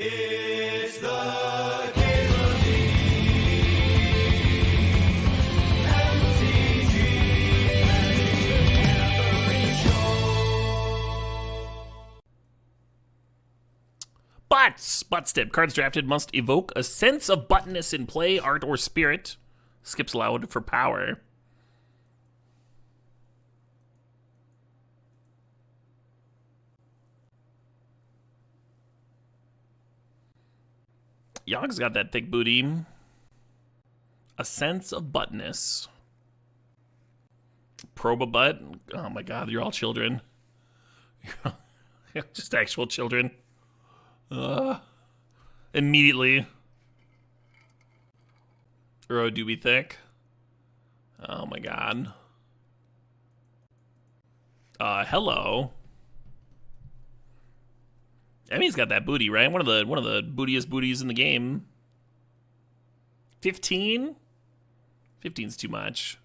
It's the Caitlin MTG Show. Butt step. Cards drafted must evoke a sense of buttness in play, art, or spirit. Skips allowed for power. Yogg's got that thick booty. A sense of buttness. Probe a butt. Oh my god, you're all children. Just actual children. Immediately. Uro do be thick. Oh my god. Hello. Emmy's got that booty, right? One of the bootiest booties in the game. 15? 15's too much.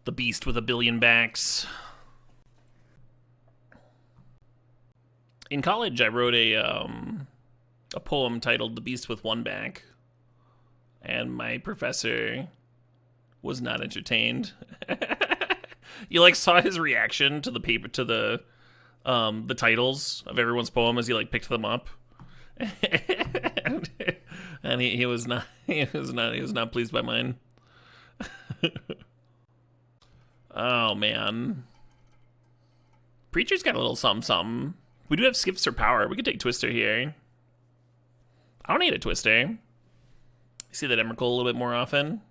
The beast with a billion backs. In college, I wrote a poem titled "The Beast with One Back," and my professor was not entertained. You like saw his reaction to the paper, to the titles of everyone's poem as he like picked them up, and he was not pleased by mine. Oh man, Preacher's got a little something. We do have skips or power. We could take Twister here. I don't need a Twister. You see that Emrakul a little bit more often.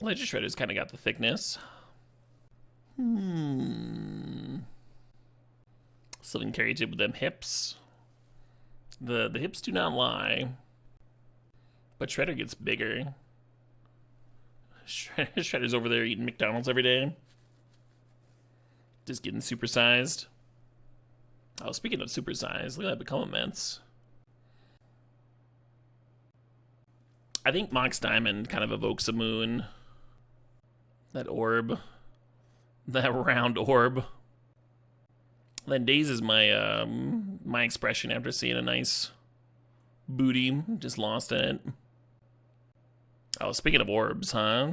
Ledger Shredder's kind of got the thickness. Sylvan Carry Tip with them hips. The hips do not lie. But Shredder gets bigger. Shredder's over there eating McDonald's every day. Just getting supersized. Oh, speaking of supersized, look at that become immense. I think Mox Diamond kind of evokes a moon. That orb. That round orb. Then Daze is my my expression after seeing a nice booty. Just lost in it. Oh, speaking of orbs, huh?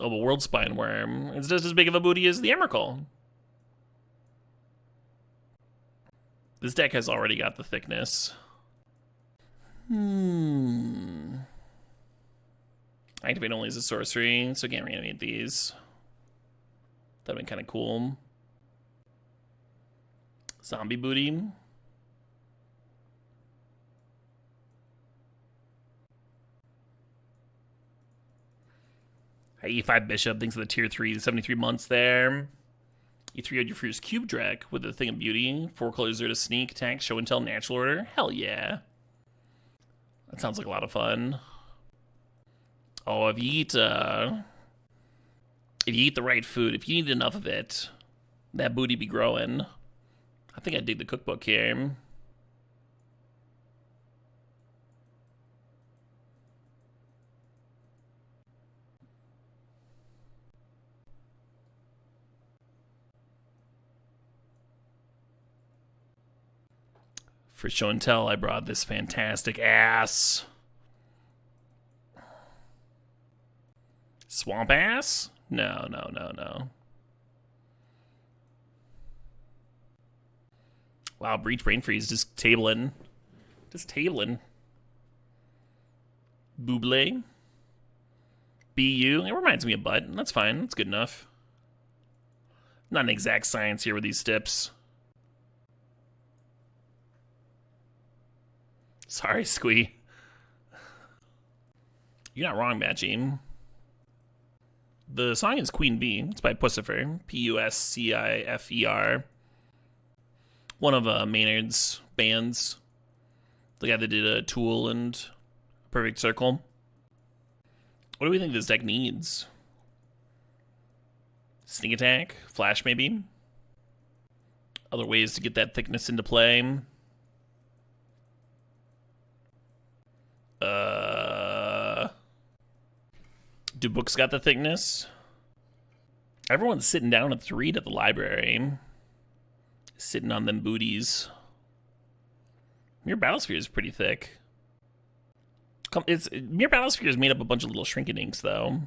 Oh, the World Spine Worm. It's just as big of a booty as the Emrakul. This deck has already got the thickness. Activate only as a sorcery, so can't reanimate these. That'd been kind of cool. Zombie booty. E5 Bishop, thanks for the tier 3, 73 months there. E3 had your first cube Drek with a Thing of Beauty. 4 colors there to sneak, attack, show and tell, natural order. Hell yeah. That sounds like a lot of fun. Oh, if you eat the right food, if you eat enough of it, that booty be growing. I think I dig the cookbook here. For show and tell, I brought this fantastic ass. Swamp ass? No. Wow, Breach Brain Freeze just tabling. Buble. BU. It reminds me of Butt. That's fine. That's good enough. Not an exact science here with these stips. Sorry, Squee. You're not wrong, Batchy. The song is Queen Bee. It's by Pussifer. Puscifer. One of Maynard's bands. The guy that did a Tool and Perfect Circle. What do we think this deck needs? Sneak attack? Flash, maybe? Other ways to get that thickness into play? Do books got the thickness? Everyone's sitting down at 3 at the library. Sitting on them booties. Mere Battlesphere is pretty thick. Mere Battlesphere is made up of a bunch of little shrinkinks, though.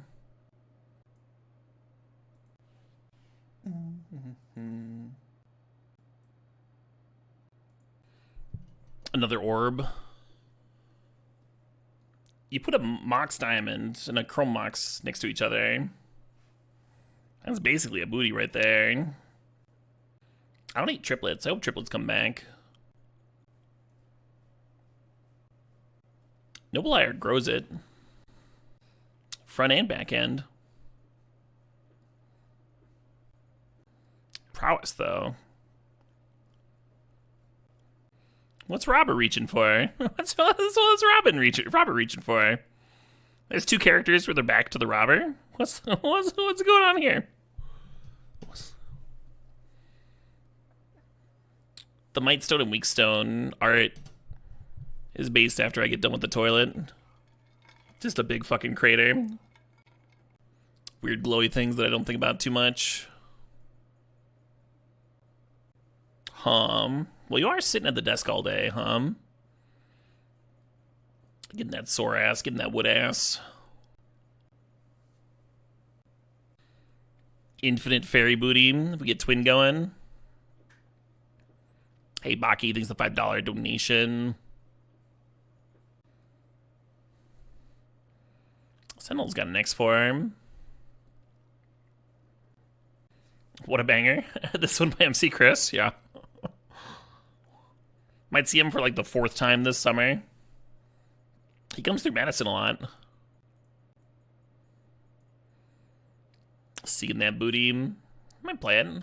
Another orb. You put a Mox Diamond and a Chrome Mox next to each other. That's basically a booty right there. I don't hate triplets. I hope triplets come back. Noble Ire grows it. Front and back end. Prowess, though. What's Robert reaching for? What's Robert reaching for? There's 2 characters where they're back to the robber. What's going on here? The Mightstone and Weakstone art is based after I get done with the toilet. Just a big fucking crater. Weird glowy things that I don't think about too much. Well, you are sitting at the desk all day, Getting that sore ass, getting that wood ass. Infinite fairy booty. If we get twin going. Hey, Baki, thanks for the $5 donation. Sentinel's got an X for him. What a banger. This one by MC Chris, yeah. Might see him for like the 4th time this summer. He comes through Madison a lot. Seeing that booty. Might play it.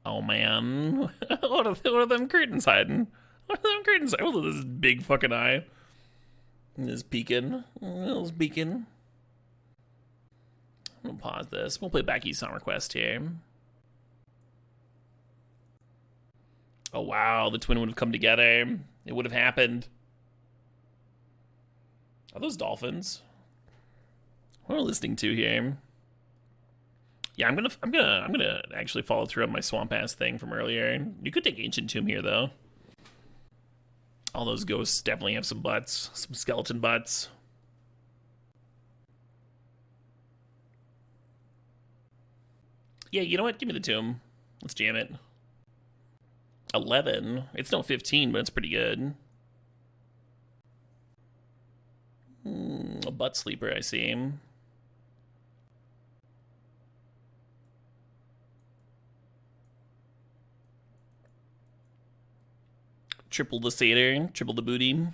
Oh man. what are them curtains hiding? What are them curtains hiding? Oh, this big fucking eye. Is peeking. It's peeking. I'm gonna pause this. We'll play Backy Summer Quest here. Oh wow, the twin would have come together. It would have happened. Are those dolphins? What are we listening to here? Yeah, I'm gonna actually follow through on my swamp ass thing from earlier. You could take Ancient Tomb here though. All those ghosts definitely have some butts, some skeleton butts. Yeah, you know what? Give me the tomb. Let's jam it. 11. It's no 15, but it's pretty good. A butt sleeper, I see. Triple the satyr, triple the booty.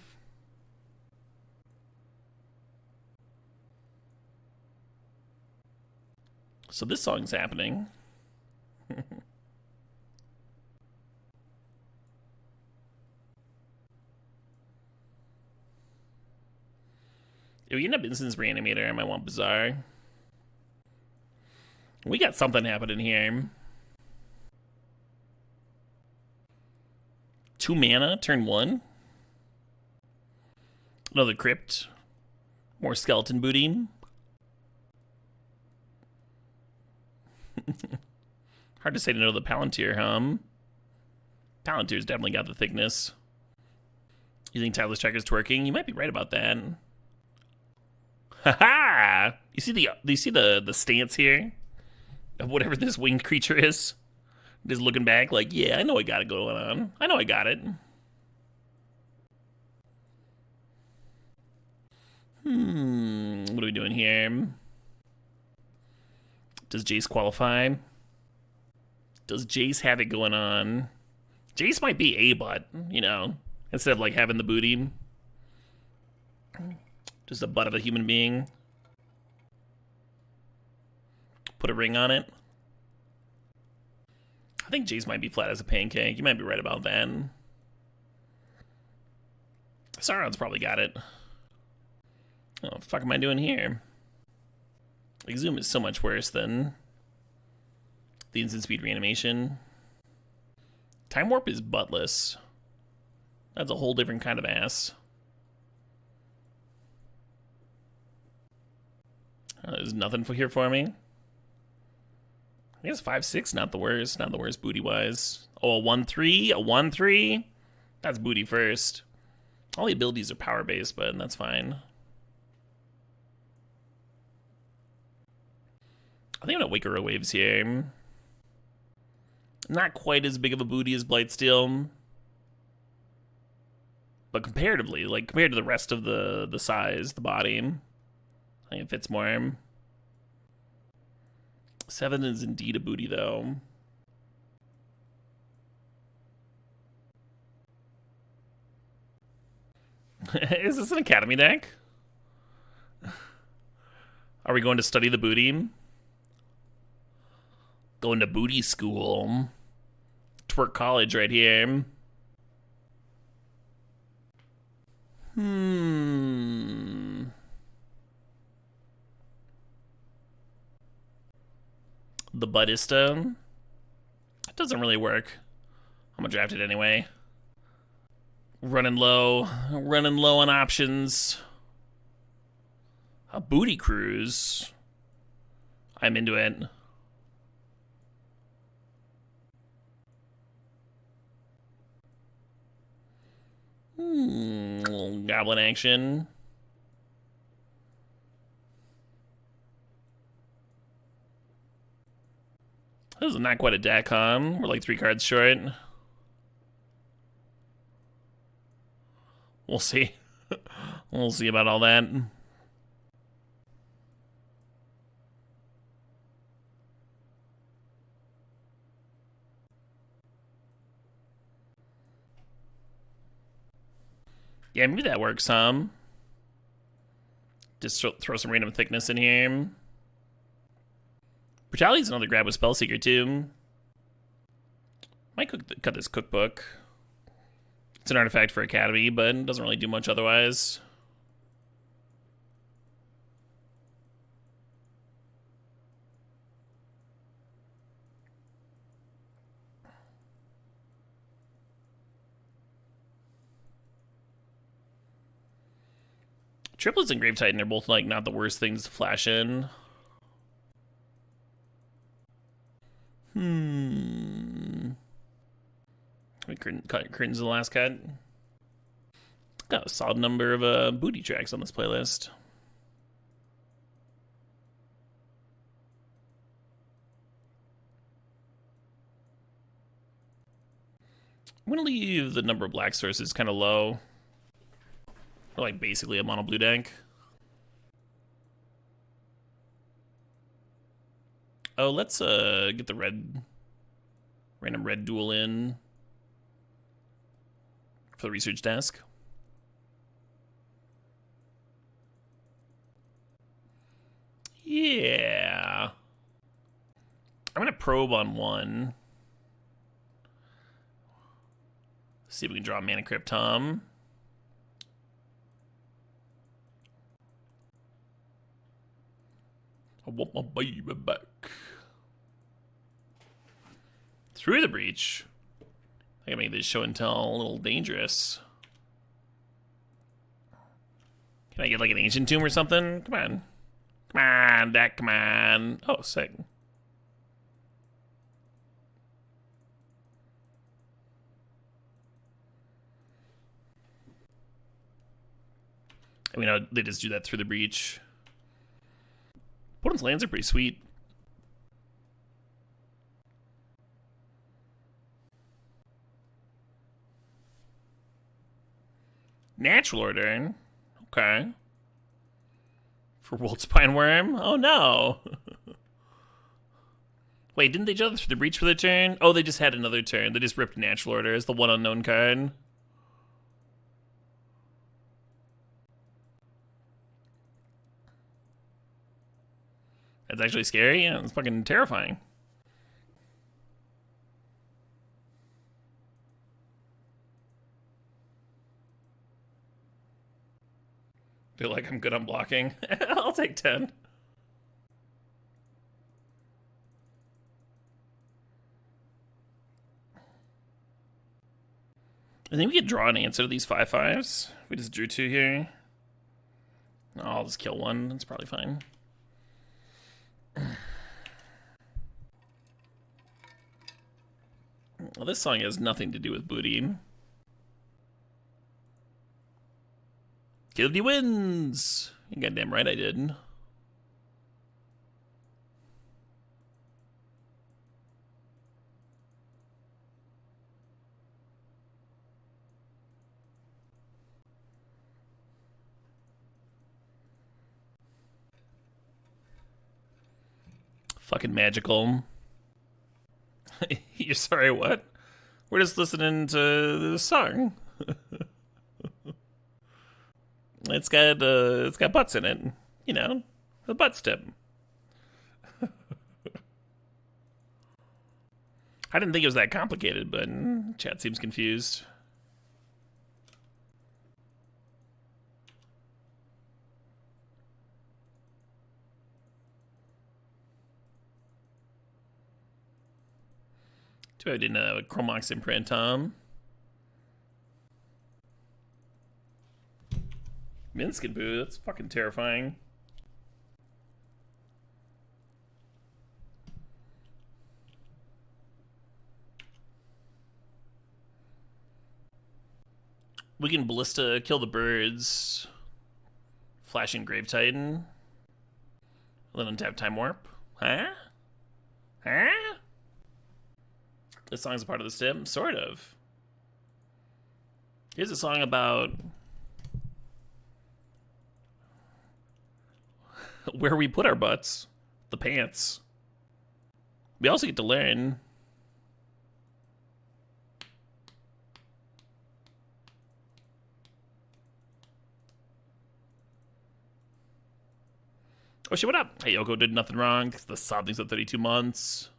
So this song's happening. If we end up Instance Reanimator, I might want Bizarre. We got something happening here. 2 mana, turn 1. Another Crypt. More Skeleton Booty. Hard to say no to the Palantir, Palantir's definitely got the thickness. You think Tyler Striker's twerking? You might be right about that. Haha! You see the stance here of whatever this winged creature is? Just looking back like, yeah, I know I got it going on. I know I got it. What are we doing here? Does Jace qualify? Does Jace have it going on? Jace might be a butt, you know, instead of like having the booty. Just the butt of a human being. Put a ring on it. I think Jace might be flat as a pancake. You might be right about that. Sauron's probably got it. Oh, what the fuck am I doing here? Exhume is so much worse than the instant speed reanimation. Time Warp is buttless. That's a whole different kind of ass. There's nothing here for me. I guess 5-6, not the worst. Not the worst booty-wise. Oh, a 1-3? A 1-3? That's booty first. All the abilities are power-based, but that's fine. I think I'm gonna Waker Waves here. Not quite as big of a booty as Blightsteel. But comparatively, like compared to the rest of the size, the body, I think it fits more. 7 is indeed a booty, though. Is this an academy deck? Are we going to study the booty? Going to booty school. Twerk college right here. The Buddhista. It doesn't really work. I'm gonna draft it anyway. Running low on options. A booty cruise. I'm into it. Goblin action. This is not quite a deck, huh? We're like 3 cards short. We'll see. We'll see about all that. Yeah, maybe that works some. Just throw some random thickness in here. Brutality's another grab with Spellseeker, too. Might cut this cookbook. It's an artifact for Academy, but it doesn't really do much otherwise. Triplets and Grave Titan are both like not the worst things to flash in. We cut curtains in the last cut. Got a solid number of booty tracks on this playlist. I'm gonna leave the number of black sources kind of low. Or like basically a mono blue deck. Oh, let's get the random red duel in for the research desk. Yeah. I'm gonna probe on 1. See if we can draw a Mana Crypt Tom. I want my baby back. Through the breach. I can make this show and tell a little dangerous. Can I get like an ancient tomb or something? Come on. Come on, deck, come on. Oh, sick. I mean, they just do that through the breach. Opponent's lands are pretty sweet. Natural order. Okay. For Wolfspine Worm? Oh no. Wait, didn't they jump through the breach for the turn? Oh, they just had another turn. They just ripped Natural Order as the one unknown card. That's actually scary. Yeah, it's fucking terrifying. Feel like I'm good on blocking. I'll take 10. I think we could draw an answer to these 5/5s. We just drew 2 here. Oh, I'll just kill 1. That's probably fine. Well, this song has nothing to do with booty. Killedy wins! You goddamn right I did. Fucking magical. You're sorry, what? We're just listening to the song. It's got butts in it. You know, the butt step. I didn't think it was that complicated, but chat seems confused. Too bad I didn't have a Chromox imprint, Minskin boo, that's fucking terrifying. We can Ballista, kill the birds. Flashing Grave Titan. And then untap Time Warp. Huh? Huh? This song's a part of the stem? Sort of. Here's a song about where we put our butts. The pants. We also get to learn. Oh shit, what up? Hey, Yoko did nothing wrong. The sob thing's at 32 months.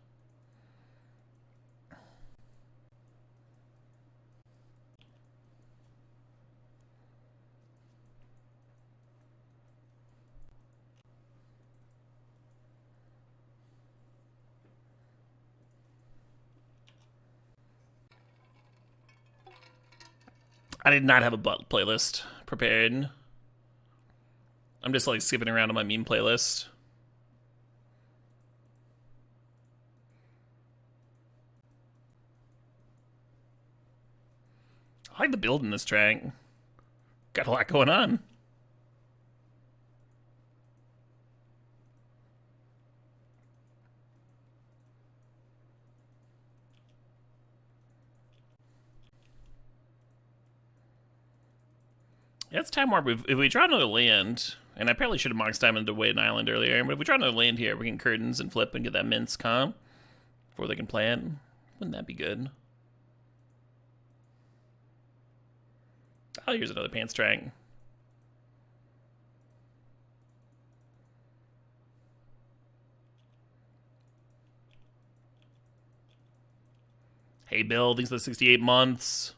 I did not have a butt playlist prepared. I'm just like skipping around on my meme playlist. I like the build in this track. Got a lot going on. Yeah, it's Time Warp. If we draw another land, and I probably should have Mox Diamond to wait an island earlier, but if we draw another land here, we can curtains and flip and get that Minsk, huh? Before they can plant. Wouldn't that be good? Oh, here's another pants track. Hey, Bill, thanks for the 68 months.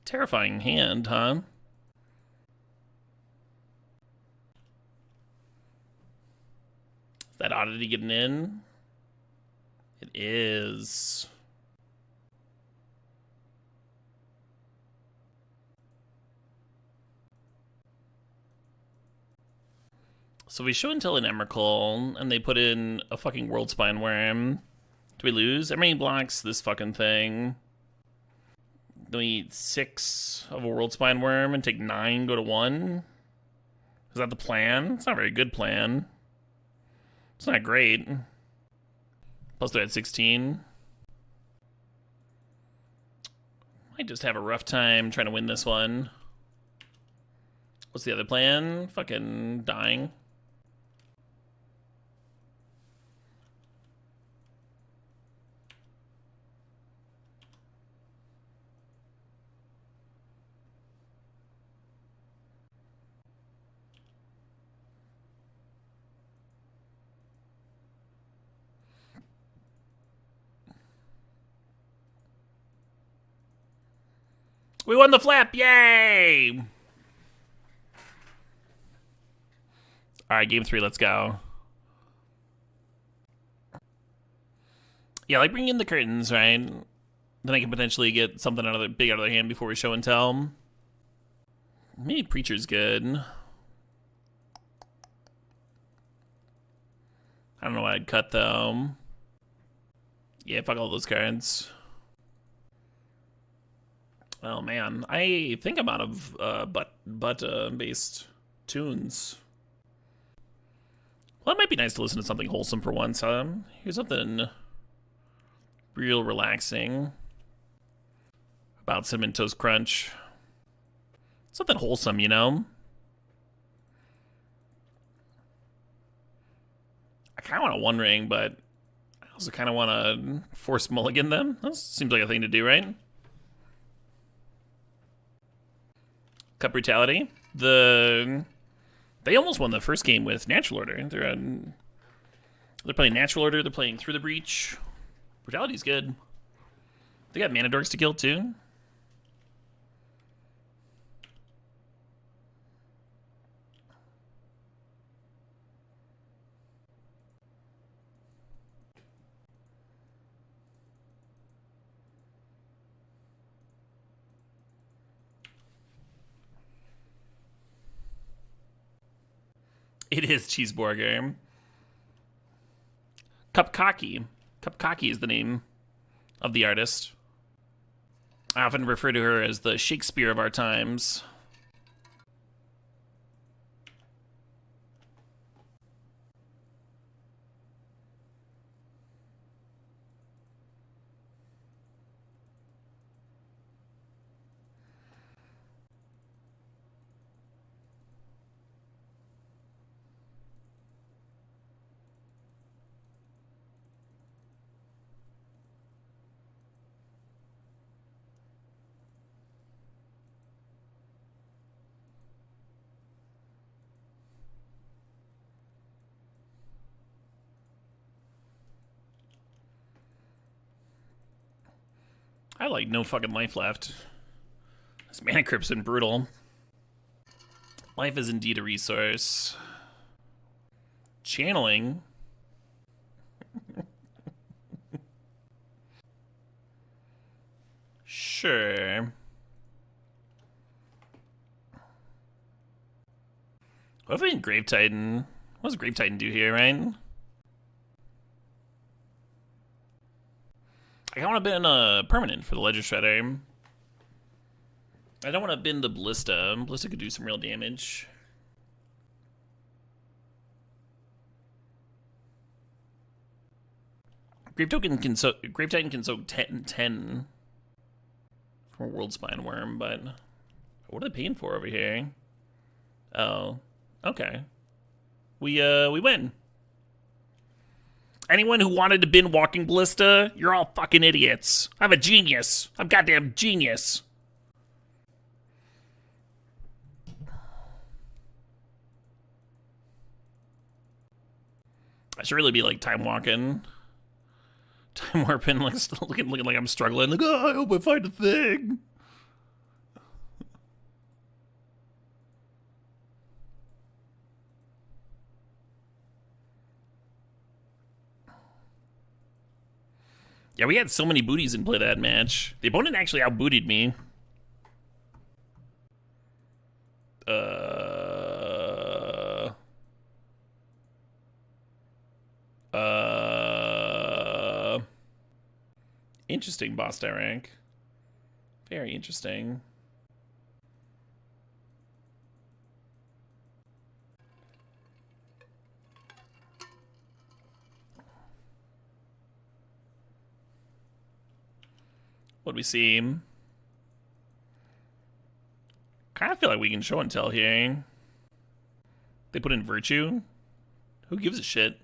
Terrifying hand, huh? Is that oddity getting in? It is. So we show until an Emrakul, and they put in a fucking World Spine Worm. Do we lose? How many blocks this fucking thing? Do we eat 6 of a World Spine Worm and take 9, go to 1? Is that the plan? It's not a very good plan. It's not great. Plus they're at 16. Might just have a rough time trying to win this one. What's the other plan? Fucking dying. We won the flap! Yay! Alright, game 3, let's go. Yeah, like bring in the curtains, right? Then I can potentially get something big out of their hand before we show and tell. Maybe Preacher's good. I don't know why I'd cut though. Yeah, fuck all those cards. Oh man, I think I'm out of based tunes. Well, it might be nice to listen to something wholesome for once. Here's something real relaxing about Cinnamon Toast Crunch. Something wholesome, you know? I kind of want a One Ring, but I also kind of want to force mulligan them. That seems like a thing to do, right? Cup Brutality. They almost won the first game with Natural Order. They're playing Natural Order. They're playing Through the Breach. Brutality's good. They got Mana Dorks to kill too. It is Cheeseburger. Cupcocky. Cupcocky is the name of the artist. I often refer to her as the Shakespeare of our times. I have like no fucking life left. This Mana Crypt's been brutal. Life is indeed a resource. Channeling. Sure. What if we Grave Titan? What does Grave Titan do here, right? I want to bin a permanent for the Ledger Shredder. I don't want to bin the Ballista. Ballista could do some real damage. Grave Titan can soak 10 from a World Spine Worm, but what are they paying for over here? Oh, okay. We win. Anyone who wanted to bin Walking Ballista, you're all fucking idiots. I'm a genius. I'm goddamn genius. I should really be like time walking. Time warping, like looking like I'm struggling. Like, oh, I hope I find a thing. Yeah, we had so many booties in play that match. The opponent actually outbootied me. Interesting boss die rank. Very interesting. What'd we see? Kind of feel like we can show and tell here. They put in Virtue? Who gives a shit?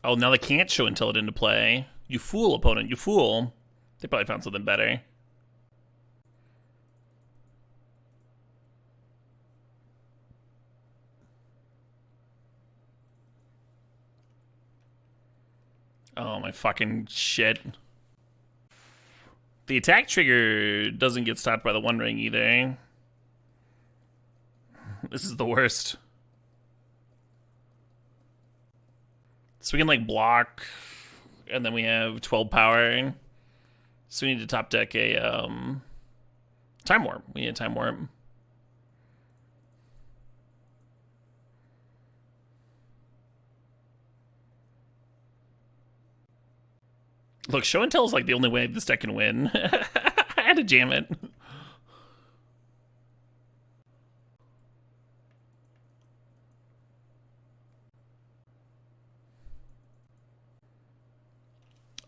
Oh, now they can't show and tell it into play. You fool, opponent, you fool. They probably found something better. Oh, my fucking shit. The attack trigger doesn't get stopped by the One Ring either. This is the worst. So we can, like, block, and then we have 12 power. So we need to top deck a, Time Warp. We need a Time Warp. Look, Show and Tell is like the only way this deck can win. I had to jam it.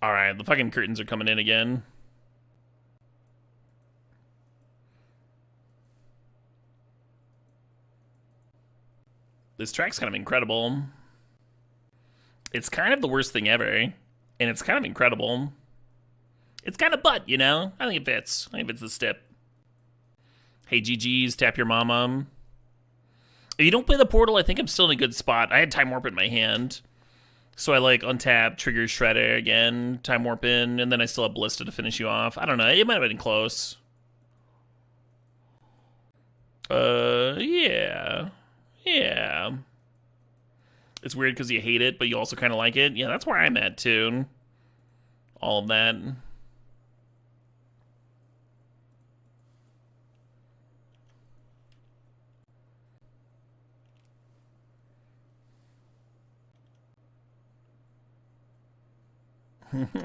Alright, the fucking curtains are coming in again. This track's kind of incredible. It's kind of the worst thing ever. And it's kind of incredible. It's kind of butt, you know? I think it fits. I think it fits the stip. Hey, GG's, tap your mama. If you don't play the portal, I think I'm still in a good spot. I had Time Warp in my hand. So I, like, untap, trigger Shredder again, Time Warp in, and then I still have Ballista to finish you off. I don't know. It might have been close. Yeah. Yeah. It's weird because you hate it, but you also kind of like it. Yeah, that's where I'm at, too. All of that.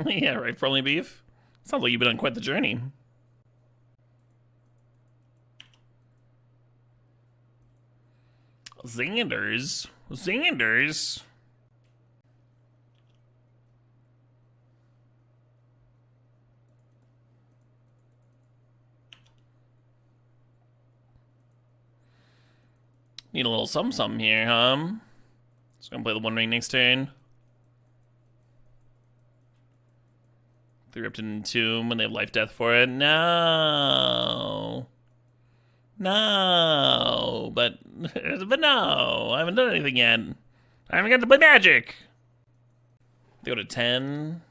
Yeah, right, Friendly Beef? Sounds like you've been on quite the journey. Xanders? Xanders? Need a little something here, huh? Just gonna play the One Ring next turn. 3 Repton Entomb when they have Life Death for it. No. No. But no. I haven't done anything yet. I haven't got to play Magic. They go to 10.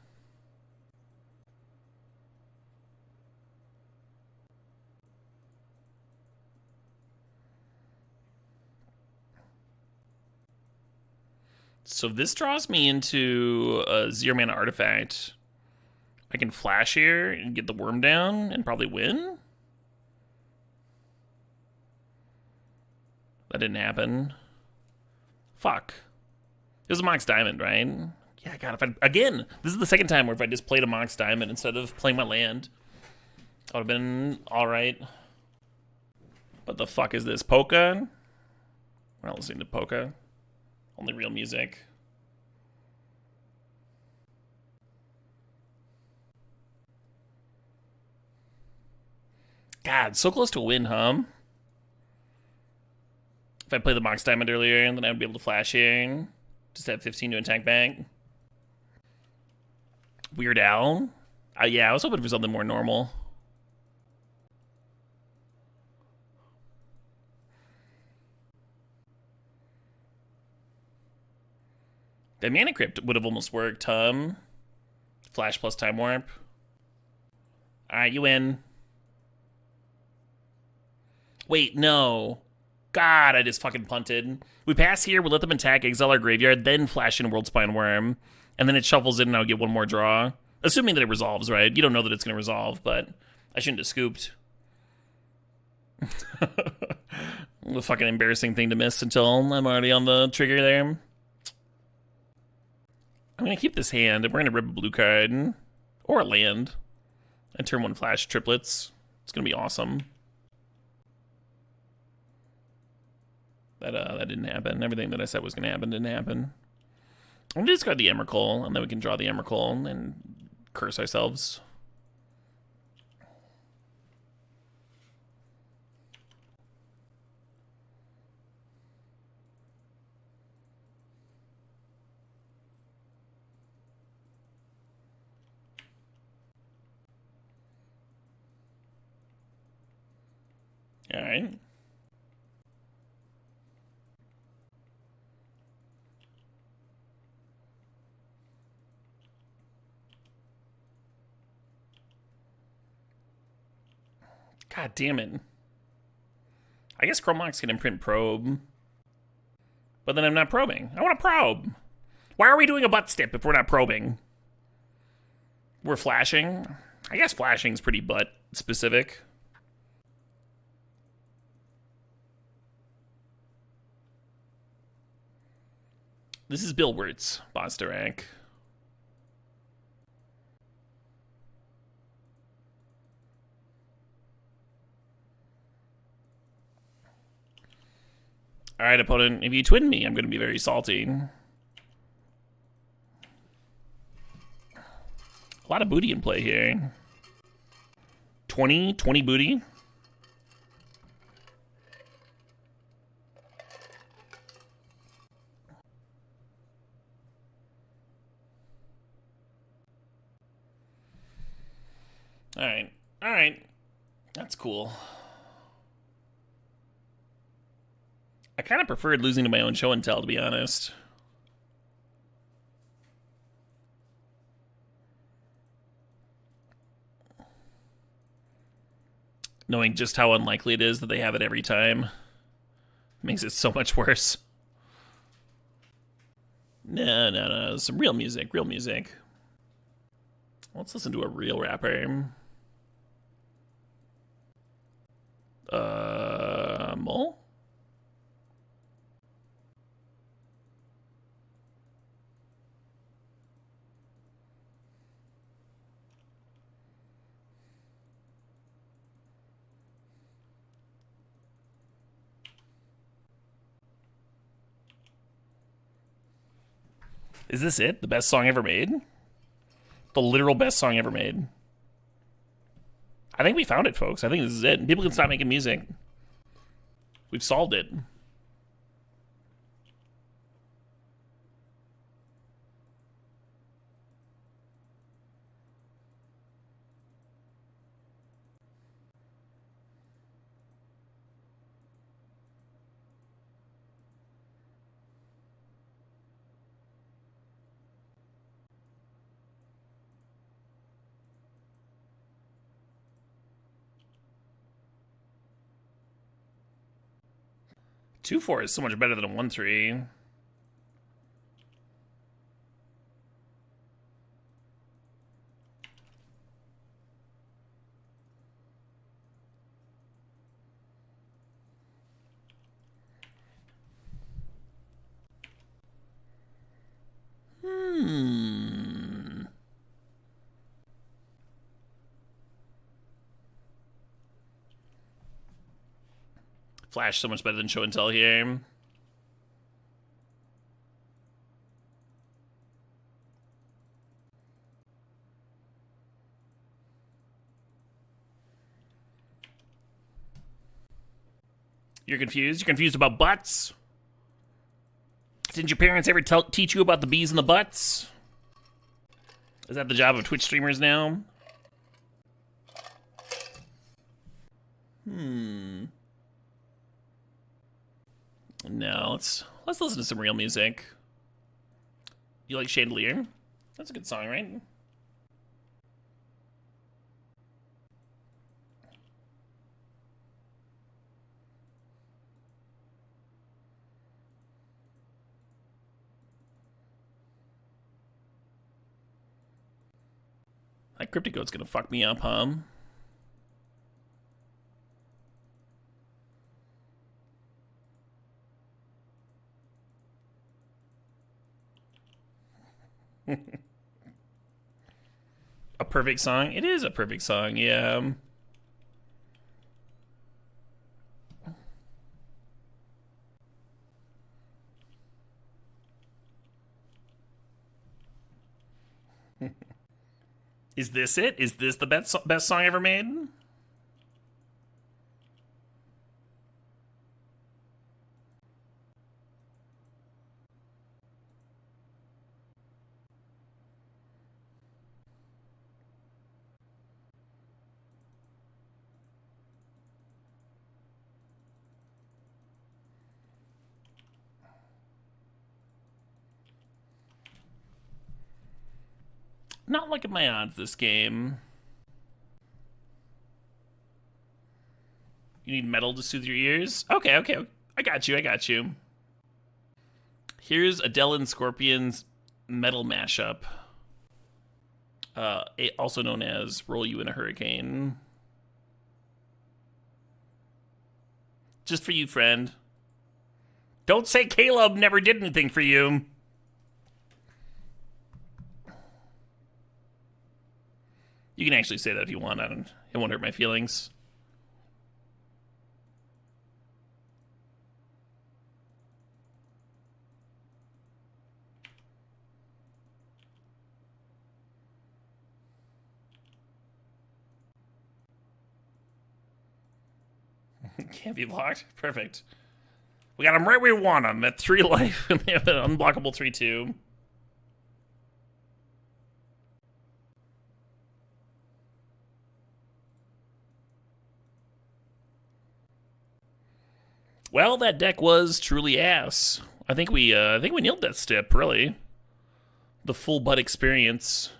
So this draws me into a 0-mana artifact. I can flash here and get the worm down and probably win. That didn't happen. Fuck. It was a Mox Diamond, right? Yeah, God, if I... Again, this is the second time where if I just played a Mox Diamond instead of playing my land, I would have been alright. What the fuck is this? Polka? We're not listening to Polka. Only real music. God, so close to a win, huh? If I played the Mox Diamond earlier, then I would be able to flash in. Just have 15 to attack back. Weird Al? Yeah, I was hoping for something more normal. That Mana Crypt would have almost worked, Flash plus Time Warp. Alright, you win. Wait, no. God, I just fucking punted. We pass here, we let them attack, exile our graveyard, then flash in World Spine Worm. And then it shuffles in and I'll get one more draw. Assuming that it resolves, right? You don't know that it's going to resolve, but I shouldn't have scooped. The fucking embarrassing thing to miss until I'm already on the trigger there. I'm going to keep this hand, and we're going to rip a blue card. Or a land. And turn 1 flash triplets. It's going to be awesome. That didn't happen. Everything that I said was going to happen didn't happen. I'm going to discard the Emrakul, and then we can draw the Emrakul and curse ourselves. All right. God damn it. I guess Chromalox can imprint probe. But then I'm not probing. I want to probe. Why are we doing a butt stip if we're not probing? We're flashing. I guess flashing's pretty butt specific. This is Bill Wirtz, boss to rank. All right, opponent, if you twin me, I'm going to be very salty. A lot of booty in play here. 20 booty. All right. That's cool. I kind of preferred losing to my own show and tell, to be honest. Knowing just how unlikely it is that they have it every time makes it so much worse. No. Some real music, Let's listen to a real rapper. Mole? Is this it? The best song ever made? The literal best song ever made. I think we found it, folks. I think this is it. And people can stop making music. We've solved it. Two 4 is so much better than a 1-3. Flash so much better than show and tell here. You're confused? You're confused about butts? Didn't your parents ever teach you about the bees and the butts? Is that the job of Twitch streamers now? No, let's listen to some real music. You like Chandelier? That's a good song, right? That Cryptic Goat's gonna fuck me up, huh? A perfect song? It is a perfect song, yeah. Is this it? Is this the best song ever made? Not looking at my odds this game. You need metal to soothe your ears? Okay, okay. I got you, I got you. Here's Adelan Scorpion's metal mashup. Also known as Roll You in a Hurricane. Just for you, friend. Don't say Caleb never did anything for you. You can actually say that if you want. It won't hurt my feelings. Can't be blocked. Perfect. We got him right where we want him, at 3 life, and they have an unblockable 3/2. Well, that deck was truly ass. I think we nailed that stip, really. The full butt experience.